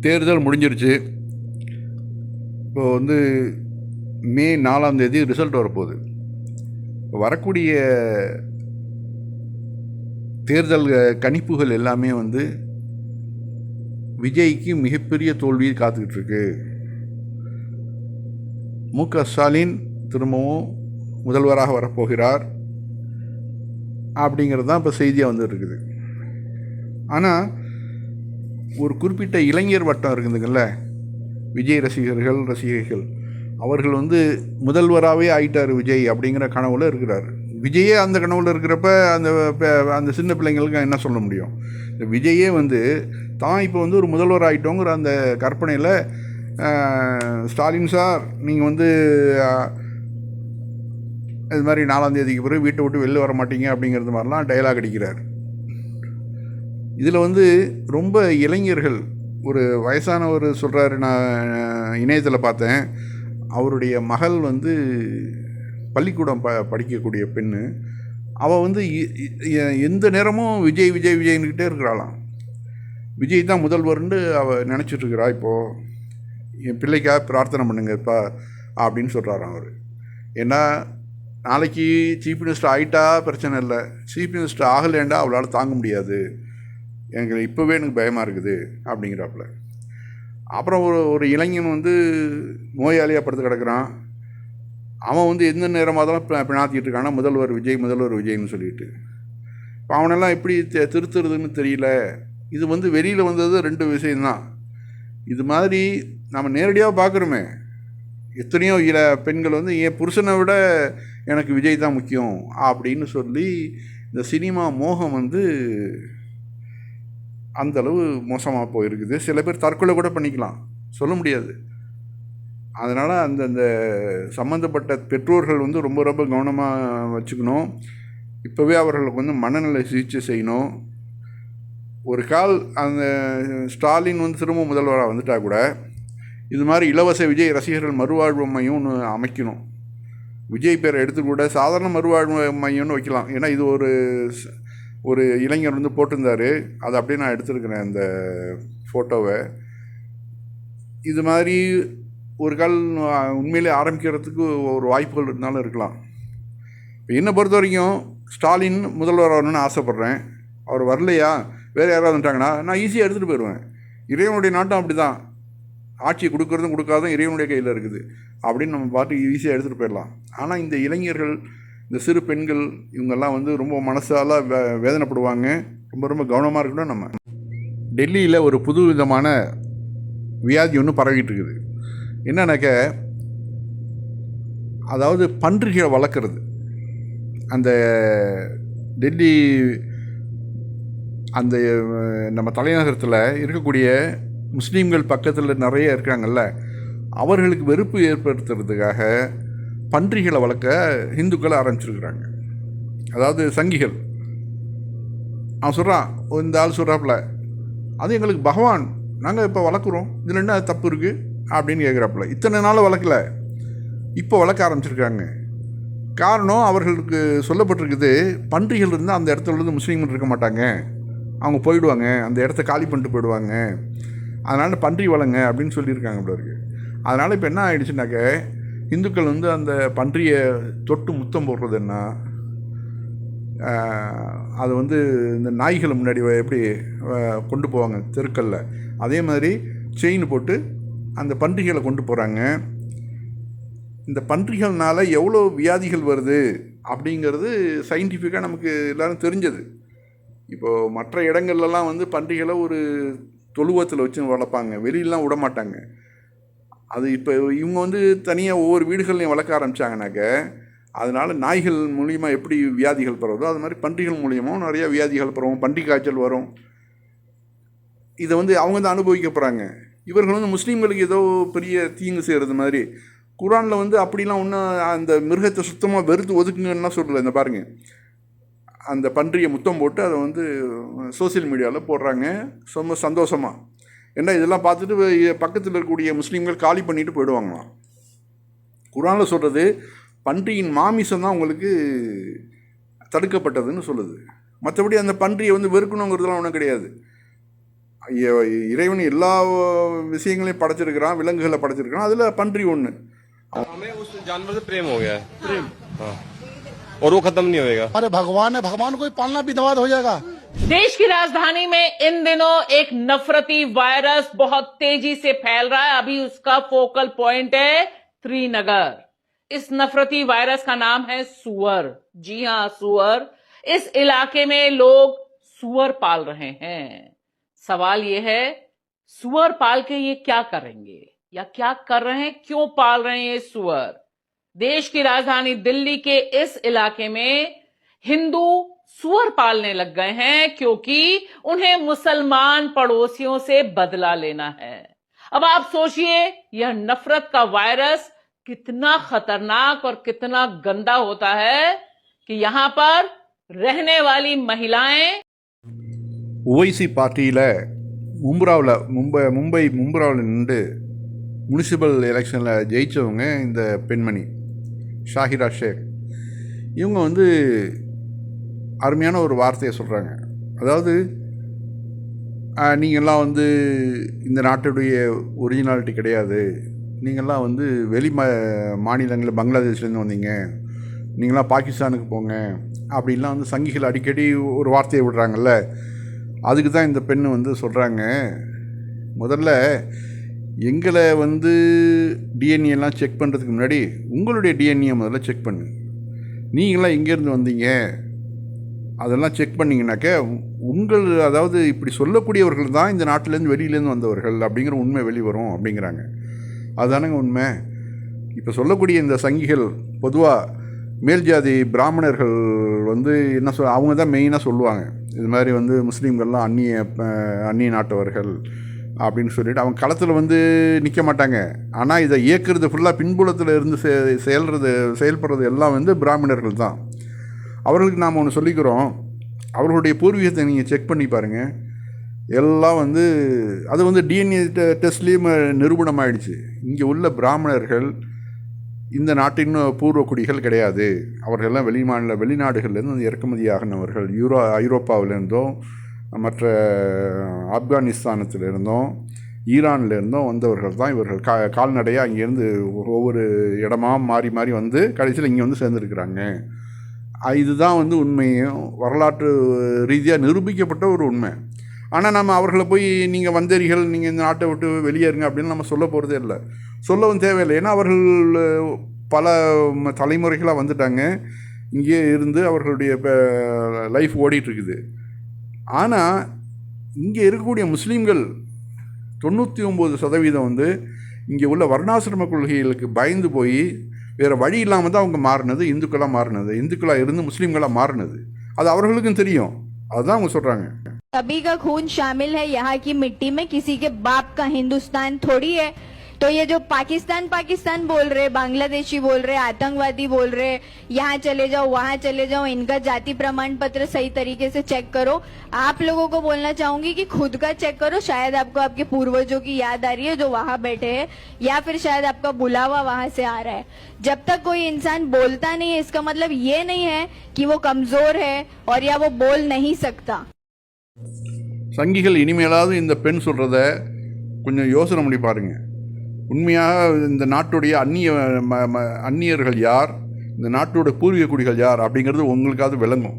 தேர்தல் முடிஞ்சிருச்சு. இப்போது மே 4ஆம் தேதி ரிசல்ட் வரப்போகுது. இப்போ வரக்கூடிய தேர்தல் கணிப்புகள் எல்லாமே விஜய்க்கு மிகப்பெரிய தோல்வியை காத்துக்கிட்டு இருக்கு. மு.க. ஸ்டாலின் திரும்பவும் முதல்வராக வரப்போகிறார் அப்படிங்கிறது தான் இப்போ செய்தியாக வந்துட்டு. ஆனால் ஒரு குறிப்பிட்ட இளைஞர் வட்டம் இருக்குதுங்கள்ல, விஜய் ரசிகைகள், அவர்கள் முதல்வராகவே ஆயிட்டார் விஜய் அப்படிங்கிற கனவுல இருக்கிறார். விஜயே அந்த கனவுல இருக்கிறப்ப அந்த சின்ன பிள்ளைங்களுக்கு என்ன சொல்ல முடியும்? விஜயே தான் இப்போ ஒரு முதல்வர் ஆகிட்டோங்கிற அந்த கற்பனையில் ஸ்டாலின் சார் நீங்கள் இது மாதிரி 4ஆம் தேதிக்கு பிறகு வீட்டை விட்டு வெளில வர மாட்டீங்க அப்படிங்கிறது மாதிரிலாம் டைலாக் அடிக்கிறார். இதில் ரொம்ப இளைஞர்கள், ஒரு வயசானவர் சொல்கிறாரு, நான் இணையத்தில் பார்த்தேன், அவருடைய மகள் பள்ளிக்கூடம் படிக்கக்கூடிய பெண்ணு, அவள் எந்த நேரமும் விஜய் விஜய் விஜய்னுக்கிட்டே இருக்கிறாளாம். விஜய் தான் முதல்வர்னு அவள் நினச்சிட்ருக்கிறா. இப்போது என் பிள்ளைக்காக பிரார்த்தனை பண்ணுங்கப்பா அப்படின்னு சொல்கிறாராம் அவர். ஏன்னா நாளைக்கு சீஃப் மினிஸ்டர் ஆகிட்டா பிரச்சனை இல்லை, சீஃப் மினிஸ்டர் ஆகலேண்டா அவளால் தாங்க முடியாது, இப்போவே எனக்கு பயமாக இருக்குது அப்படிங்கிறாப்புல. அப்புறம் ஒரு இளைஞன் நோயாளியாக படுத்து கிடக்கிறான். அவன் எந்த நேரமாக தான் பிணாத்திட்டு இருக்கானா முதல்வர் விஜய்னு சொல்லிட்டு. இப்போ அவனெல்லாம் எப்படி திருத்துறதுன்னு தெரியல. இது வெளியில் வந்தது 2 விஷயந்தான். இது மாதிரி நம்ம நேரடியாக பார்க்குறோமே, எத்தனையோ பெண்கள் என் புருஷனை விட எனக்கு விஜய் தான் முக்கியம் அப்படின்னு சொல்லி இந்த சினிமா மோகம் அந்தளவு மோசமாக போயிருக்குது. சில பேர் தற்கொலை கூட பண்ணிக்கலாம், சொல்ல முடியாது. அதனால் அந்தந்த சம்மந்தப்பட்ட பெற்றோர்கள் ரொம்ப ரொம்ப கவனமாக வச்சுக்கணும். இப்போவே அவர்களுக்கு மனநல சிகிச்சை செய்யணும். ஒரு கால் அந்த ஸ்டாலின் திரும்ப முதல்வராக வந்துட்டா கூட இது மாதிரி இலவச விஜய் ரசிகர்கள் மறுவாழ்வு மையம் ஒன்று அமைக்கணும். விஜய் பேரை எடுத்து கூட சாதாரண மறுவாழ்வு மையம்னு வைக்கலாம். ஏன்னா இது ஒரு இளைஞர் போட்டிருந்தார், அதை அப்படியே நான் எடுத்துருக்கிறேன் அந்த ஃபோட்டோவை. இது மாதிரி ஒரு கால் உண்மையிலே ஆரம்பிக்கிறதுக்கு ஒரு வாய்ப்புகள் இருந்தாலும் இருக்கலாம். இப்போ என்னை பொறுத்த வரைக்கும் ஸ்டாலின் முதல்வர் வரணும்னு ஆசைப்பட்றேன். அவர் வரலையா, வேறு யாராவது வந்துட்டாங்கன்னா நான் ஈஸியாக எடுத்துகிட்டு போயிடுவேன். இறைவனுடைய நாட்டம் அப்படி தான், ஆட்சியை கொடுக்குறதும் கொடுக்காதும் இறைவனுடைய கையில் இருக்குது அப்படின்னு நம்ம பார்த்து ஈஸியாக எடுத்துகிட்டு போயிடலாம். ஆனால் இந்த இளைஞர்கள், இந்த சிறு பெண்கள், இவங்கெல்லாம் ரொம்ப மனசால் வேதனைப்படுவாங்க. ரொம்ப ரொம்ப கவனமாக இருக்கணும். நம்ம டெல்லியில் ஒரு புது விதமான வியாதி ஒன்று பரவிட்டு இருக்குது. என்னன்னாக்க, அதாவது பன்றிகளை வளர்க்குறது. அந்த டெல்லி அந்த நம்ம தலைநகரத்தில் இருக்கக்கூடிய முஸ்லீம்கள் பக்கத்தில் நிறைய இருக்காங்கல்ல, அவர்களுக்கு வெறுப்பு ஏற்படுத்துறதுக்காக பன்றிகளை வளர்க்க இந்துக்கள் ஆரம்பிச்சிருக்கிறாங்க. அதாவது சங்கிகள். அவன் சொல்கிறான், இந்த ஆள் சொல்கிறாப்புல, அது எங்களுக்கு பகவான், நாங்கள் இப்போ வளர்க்குறோம், இதில் என்ன தப்பு இருக்குது அப்படின்னு கேட்குறாப்புல. இத்தனை நாள் வளர்க்கல, இப்போ வளர்க்க ஆரம்பிச்சிருக்காங்க. காரணம், அவர்களுக்கு சொல்லப்பட்டிருக்குது, பன்றிகள் இருந்தால் அந்த இடத்துல முஸ்லீம்கள் இருக்க மாட்டாங்க, அவங்க போயிடுவாங்க, அந்த இடத்த காலி பண்ணிட்டு போயிடுவாங்க, அதனால் பன்றி வளங்க அப்படின்னு சொல்லியிருக்காங்க அப்படி இருக்குது. அதனால் இப்போ என்ன ஆகிடுச்சுனாக்க, இந்துக்கள் அந்த பன்றியை தொட்டு முத்தம் போடுறது என்ன, அது இந்த நாய்களை முன்னாடி எப்படி கொண்டு போவாங்க தெருக்களில், அதே மாதிரி செயின் போட்டு அந்த பன்றிகளை கொண்டு போகிறாங்க. இந்த பன்றிகள்னால எவ்வளோ வியாதிகள் வருது அப்படிங்கிறது சயின்டிஃபிக்காக நமக்கு எல்லோரும் தெரிஞ்சது. இப்போது மற்ற இடங்கள்லாம் பன்றிகளை ஒரு தொழுவத்தில் வச்சு வளர்ப்பாங்க, வெளியிலாம் விட மாட்டாங்க. அது இப்போ இவங்க தனியாக ஒவ்வொரு வீடுகள்லையும் வளர்க்க ஆரம்பித்தாங்கனாக்க, அதனால் நாய்கள் மூலிமா எப்படி வியாதிகள் பரவுதோ அது மாதிரி பன்றிகள் மூலியமாக நிறையா வியாதிகள் பரவும், பன்றி காய்ச்சல் வரும். இதை அவங்க தான் அனுபவிக்க போகிறாங்க. இவர்கள் முஸ்லீம்களுக்கு ஏதோ பெரிய தீங்கு செய்கிறது மாதிரி. குரானில் அப்படிலாம் ஒன்றும் அந்த மிருகத்தை சுத்தமாக வெறுத்து ஒதுக்குங்கன்னா சொல்லலை. இந்த பாருங்கள், அந்த பன்றியை முத்தம் போட்டு அதை சோசியல் மீடியாவில் போடுறாங்க ரொம்ப சந்தோஷமாக. ஏன்னா இதெல்லாம் பார்த்துட்டு பக்கத்தில் இருக்கக்கூடிய முஸ்லீம்கள் காலி பண்ணிட்டு போயிடுவாங்களாம். குரானில் சொல்கிறது பன்றியின் மாமிசம் தான் உங்களுக்கு தடுக்கப்பட்டதுன்னு சொல்லுது. மற்றபடி அந்த பன்றியை வெறுக்கணுங்கிறதுலாம் ஒன்றும் கிடையாது. இறைவன் எல்லா விஷயங்களையும் படைச்சிருக்கிறான், விலங்குகளை படைச்சிருக்கிறான், அதில் பன்றி ஒன்று. हमें उस जानवर से प्रेम हो गया है। प्रेम, हाँ, और वो खत्म नहीं होएगा। अरे भगवान है, भगवान को ही पालना भी दवा हो जाएगा। देश की राजधानी में इन दिनों एक नफरती वायरस बहुत तेजी से फैल रहा है। अभी उसका फोकल पॉइंट है श्रीनगर। इस नफरती वायरस का नाम है सुअर। जी हां, सुअर। इस इलाके में लोग सुअर पाल रहे हैं। सवाल यह है, सुअर पाल के ये क्या करेंगे या क्या कर रहे हैं, क्यों पाल रहे हैं ये सुअर? देश की राजधानी दिल्ली के इस इलाके में हिंदू सुअर पालने लग गए हैं क्योंकि उन्हें मुसलमान पड़ोसियों से बदला लेना है। अब आप सोचिए, यह नफरत का वायरस कितना खतरनाक और कितना गंदा होता है कि यहां पर रहने वाली महिलाएं ஓவைசி பார்ட்டியில் மும்பை மும்பராவில் நின்று முனிசிபல் எலெக்ஷனில் ஜெயித்தவங்க இந்த பெண்மணி ஷாஹிரா ஷேக். இவங்க வந்து அருமையான ஒரு வார்த்தையை சொல்கிறாங்க. அதாவது நீங்கள்லாம் வந்து இந்த நாட்டுடைய ஒரிஜினாலிட்டி கிடையாது, நீங்கள்லாம் வந்து வெளி மாநிலங்களில் பங்களாதேஷ்லேருந்து வந்தீங்க, நீங்களாம் பாகிஸ்தானுக்கு போங்க அப்படின்லாம் வந்து சங்கிகள் அடிக்கடி ஒரு வார்த்தையை விடுறாங்கல்ல. அதுக்கு தான் இந்த பெண்ணு வந்து சொல்கிறாங்க, முதல்ல எங்களை வந்து டிஎன்ஏலாம் செக் பண்ணுறதுக்கு முன்னாடி உங்களுடைய டிஎன்ஏ முதல்ல செக் பண்ணு. நீங்களாம் எங்கேருந்து வந்தீங்க அதெல்லாம் செக் பண்ணிங்கனாக்க அதாவது இப்படி சொல்லக்கூடியவர்கள் தான் இந்த நாட்டிலேருந்து வெளியிலேருந்து வந்தவர்கள் அப்படிங்கிற உண்மை வெளிவரும் அப்படிங்கிறாங்க. அதுதானங்க உண்மை. இப்போ சொல்லக்கூடிய இந்த சங்கிகள் பொதுவாக மேல் ஜாதி பிராமணர்கள் வந்து என்ன அவங்க தான் மெயினாக சொல்லுவாங்க, இது மாதிரி வந்து முஸ்லீம்கள்லாம் அந்நிய நாட்டவர்கள் அப்படின்னு சொல்லிட்டு அவங்க களத்தில் வந்து நிற்க மாட்டாங்க. ஆனால் இதை இயக்குறது ஃபுல்லாக பின்புலத்தில் இருந்து செயல்படுறது எல்லாம் வந்து பிராமணர்கள் தான். அவர்களுக்கு நாம் ஒன்று சொல்லிக்கிறோம், அவர்களுடைய பூர்வீகத்தை நீங்கள் செக் பண்ணி பாருங்கள். எல்லாம் வந்து அது வந்து டிஎன்ஏ டெஸ்ட்லேயும் நிரூபணம் ஆயிடுச்சு. இங்கே உள்ள பிராமணர்கள் இந்த நாட்டின் பூர்வ குடிகள் கிடையாது. அவர்களெல்லாம் வெளிநாடுகள்லேருந்து இறக்குமதி ஆகினவர்கள். ஐரோப்பாவிலேருந்தும் மற்ற ஆப்கானிஸ்தானத்திலிருந்தும் ஈரான்லேருந்தும் வந்தவர்கள் தான் இவர்கள். கால்நடையாக அங்கேருந்து ஒவ்வொரு இடமா மாறி மாறி வந்து கடைசியில் இங்கே வந்து சேர்ந்துருக்குறாங்க. இதுதான் வந்து உண்மையும் வரலாற்று ரீதியாக நிரூபிக்கப்பட்ட ஒரு உண்மை. ஆனால் நம்ம அவர்களை போய் நீங்கள் வந்தேரிகள், நீங்கள் இந்த நாட்டை விட்டு வெளியேறுங்க அப்படின்னு நம்ம சொல்ல போகிறதே இல்லை, சொல்லவும் தேவையில்லை. ஏன்னா அவர்கள் பல தலைமுறைகளாக வந்துட்டாங்க, இங்கே இருந்து அவர்களுடைய லைஃப் ஓடிட்டுருக்குது. ஆனால் இங்கே இருக்கக்கூடிய முஸ்லீம்கள் 99% வந்து இங்கே உள்ள வர்ணாசிரம கொள்கைகளுக்கு பயந்து போய் வேறு வழி இல்லாமல் தான் அவங்க மாறினது, இந்துக்களாக மாறினது, இந்துக்களாக இருந்து முஸ்லீம்களாக மாறினது. அது அவர்களுக்கும் தெரியும், அதுதான் அவங்க சொல்கிறாங்க. सभी का खून शामिल है यहाँ की मिट्टी में, किसी के बाप का हिंदुस्तान थोड़ी है। तो ये जो पाकिस्तान बोल रहे, बांग्लादेशी बोल रहे, आतंकवादी बोल रहे, यहाँ चले जाओ वहाँ चले जाओ, इनका जाति प्रमाण पत्र सही तरीके से चेक करो। आप लोगों को बोलना चाहूंगी कि खुद का चेक करो, शायद आपको आपके पूर्वजों की याद आ रही है जो वहाँ बैठे हैं, या फिर शायद आपका बुलावा वहाँ से आ रहा है। जब तक कोई इंसान बोलता नहीं है, इसका मतलब ये नहीं है कि वो कमजोर है और या वो बोल नहीं सकता। சங்கிகள் இனிமேலாவது இந்த பெண் சொல்கிறத கொஞ்சம் யோசனை பண்ணி பாருங்க. உண்மையாக இந்த நாட்டுடைய அந்நியர்கள் யார், இந்த நாட்டோட பூர்வீக குடிகள் யார் அப்படிங்கிறது உங்களுக்காவது விளங்கும்.